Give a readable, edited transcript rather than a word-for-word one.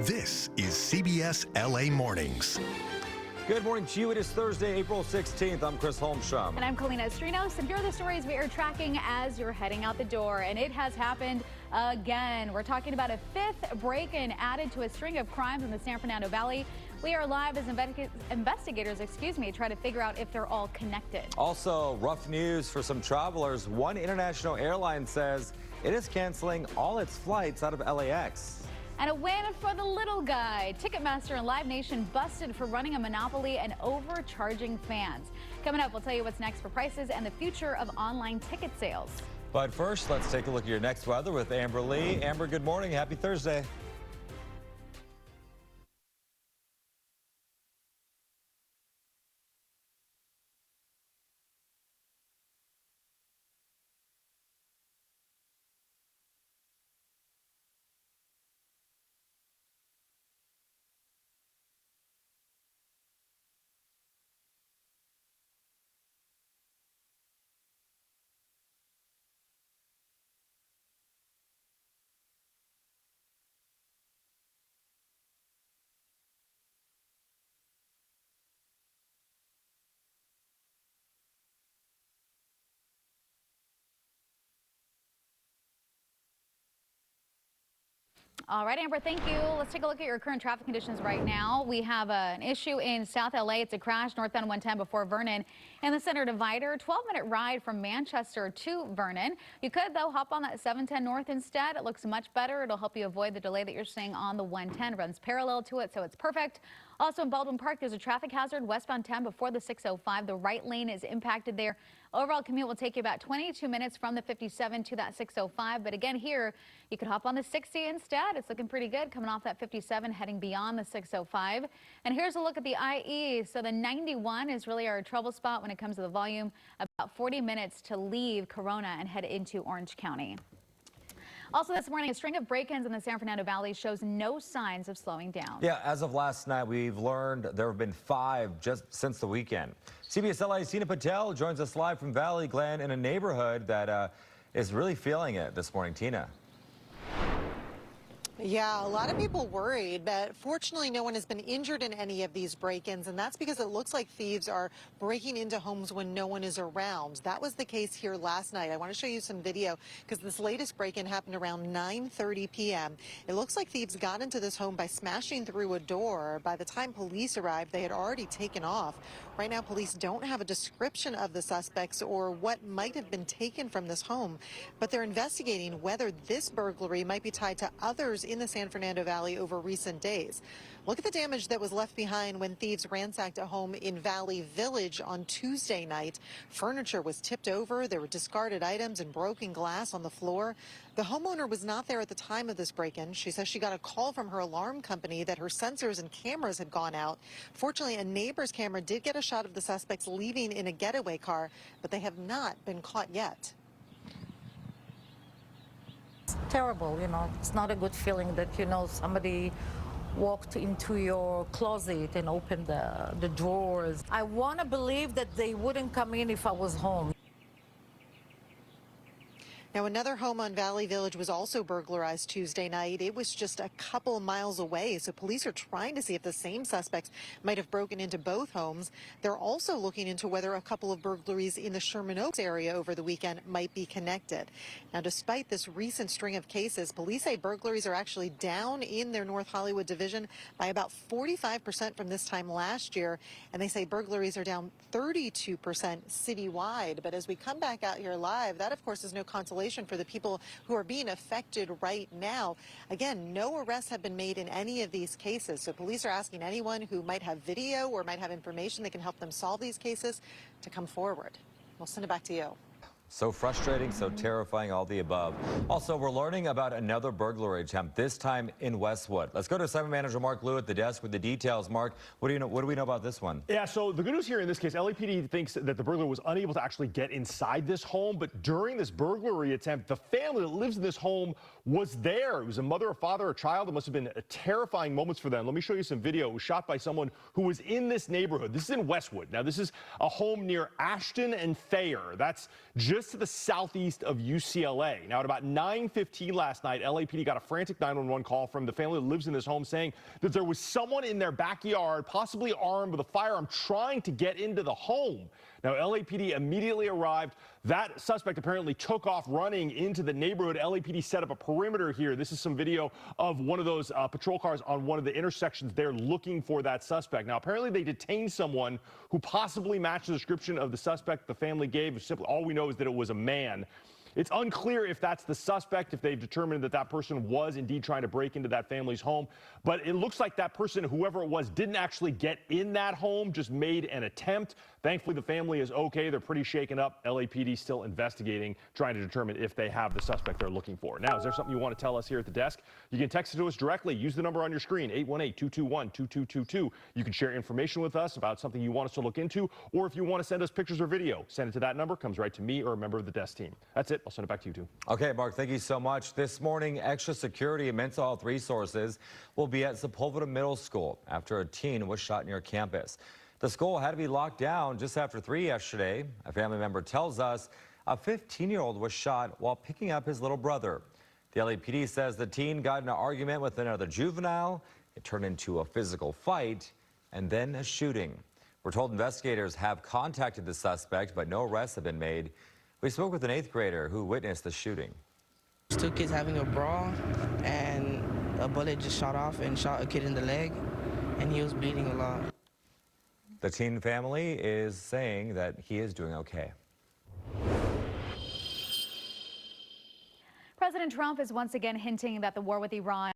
This is CBS LA Mornings. Good morning to you. It is Thursday, April 16th. I'm Chris Holmstrom. And I'm Colina Estrinos. And here are the stories we are tracking as you're heading out the door. And it has happened again. We're talking about a fifth break-in added to a string of crimes in the San Fernando Valley. We are live as investigators, try to figure out if they're all connected. Also, rough news for some travelers. One international airline says it is canceling all its flights out of LAX. And a win for the little guy. Ticketmaster and Live Nation busted for running a monopoly and overcharging fans. Coming up, we'll tell you what's next for prices and the future of online ticket sales. But first, let's take a look at your next weather with Amber Lee. Amber, good morning. Happy Thursday. All right, Amber, thank you. Let's take a look at your current traffic conditions right now. We have an issue in South LA. It's a crash northbound 110 before Vernon and the center divider. 12-minute ride from Manchester to Vernon. You could, though, hop on that 710 north instead. It looks much better. It'll help you avoid the delay that you're seeing on the 110. Runs parallel to it, so it's perfect. Also in Baldwin Park, there's a traffic hazard westbound 10 before the 605. The right lane is impacted there. Overall commute will take you about 22 minutes from the 57 to that 605. But again, here, you could hop on the 60 instead. It's looking pretty good coming off that 57, heading beyond the 605. And here's a look at the IE. So the 91 is really our trouble spot when it comes to the volume. About 40 minutes to leave Corona and head into Orange County. Also this morning, a string of break-ins in the San Fernando Valley shows no signs of slowing down. Yeah, as of last night, we've learned there have been 5 just since the weekend. CBS LA's Tina Patel joins us live from Valley Glen in a neighborhood that is really feeling it this morning. Tina. Yeah, a lot of people worried, but fortunately no one has been injured in any of these break-ins, and that's because it looks like thieves are breaking into homes when no one is around. That was the case here last night. I want to show you some video because this latest break-in happened around 9:30 p.m. It looks like thieves got into this home by smashing through a door. By the time police arrived, they had already taken off. Right now, police don't have a description of the suspects or what might have been taken from this home, but they're investigating whether this burglary might be tied to others in the San Fernando Valley over recent days. Look at the damage that was left behind when thieves ransacked a home in Valley Village on Tuesday night. Furniture was tipped over. There were discarded items and broken glass on the floor. The homeowner was not there at the time of this break-in. She says she got a call from her alarm company that her sensors and cameras had gone out. Fortunately, a neighbor's camera did get a shot of the suspects leaving in a getaway car, but they have not been caught yet. Terrible, it's not a good feeling that, somebody walked into your closet and opened the drawers. I want to believe that they wouldn't come in if I was home. Now, another home on Valley Village was also burglarized Tuesday night. It was just a couple miles away, so police are trying to see if the same suspects might have broken into both homes. They're also looking into whether a couple of burglaries in the Sherman Oaks area over the weekend might be connected. Now, despite this recent string of cases, police say burglaries are actually down in their North Hollywood division by about 45% from this time last year, and they say burglaries are down 32% citywide. But as we come back out here live, that, of course, is no consolation for the people who are being affected right now. Again, no arrests have been made in any of these cases, so police are asking anyone who might have video or might have information that can help them solve these cases to come forward. We'll send it back to you. So frustrating, so terrifying, all the above. Also, we're learning about another burglary attempt, this time in Westwood. Let's go to assignment manager Mark Liu at the desk with the details. Mark, what do we know about this one? Yeah, so the good news here in this case, LAPD thinks that the burglar was unable to actually get inside this home, but during this burglary attempt, the family that lives in this home was there. It was a mother, a father, a child. It must have been terrifying moments for them. Let me show you some video. It was shot by someone who was in this neighborhood. This is in Westwood. Now, this is a home near Ashton and Thayer. That's just just to the southeast of UCLA. Now, at about 9:15 last night, LAPD got a frantic 911 call from the family that lives in this home saying that there was someone in their backyard, possibly armed with a firearm, trying to get into the home. Now, LAPD immediately arrived. That suspect apparently took off running into the neighborhood. LAPD set up a perimeter here. This is some video of one of those patrol cars on one of the intersections there looking for that suspect. Now, apparently they detained someone who possibly matched the description of the suspect the family gave. Simply, all we know is that it was a man. It's unclear if that's the suspect, if they've determined that that person was indeed trying to break into that family's home. But it looks like that person, whoever it was, didn't actually get in that home, just made an attempt. Thankfully, the family is okay. They're pretty shaken up. LAPD still investigating, trying to determine if they have the suspect they're looking for. Now, is there something you want to tell us here at the desk? You can text it to us directly. Use the number on your screen, 818-221-2222. You can share information with us about something you want us to look into, or if you want to send us pictures or video, send it to that number. Comes right to me or a member of the desk team. That's it. I'll send it back to you two. Okay, Mark, thank you so much. This morning, extra security and mental health resources will be at Sepulveda Middle School after a teen was shot near campus. The school had to be locked down just after 3 yesterday. A family member tells us a 15-year-old was shot while picking up his little brother. The LAPD says the teen got in an argument with another juvenile. It turned into a physical fight and then a shooting. We're told investigators have contacted the suspect, but no arrests have been made. We spoke with an 8th grader who witnessed the shooting. Two kids having a brawl, and a bullet just shot off and shot a kid in the leg, and he was bleeding a lot. The teen family is saying that he is doing okay. President Trump is once again hinting that the war with Iran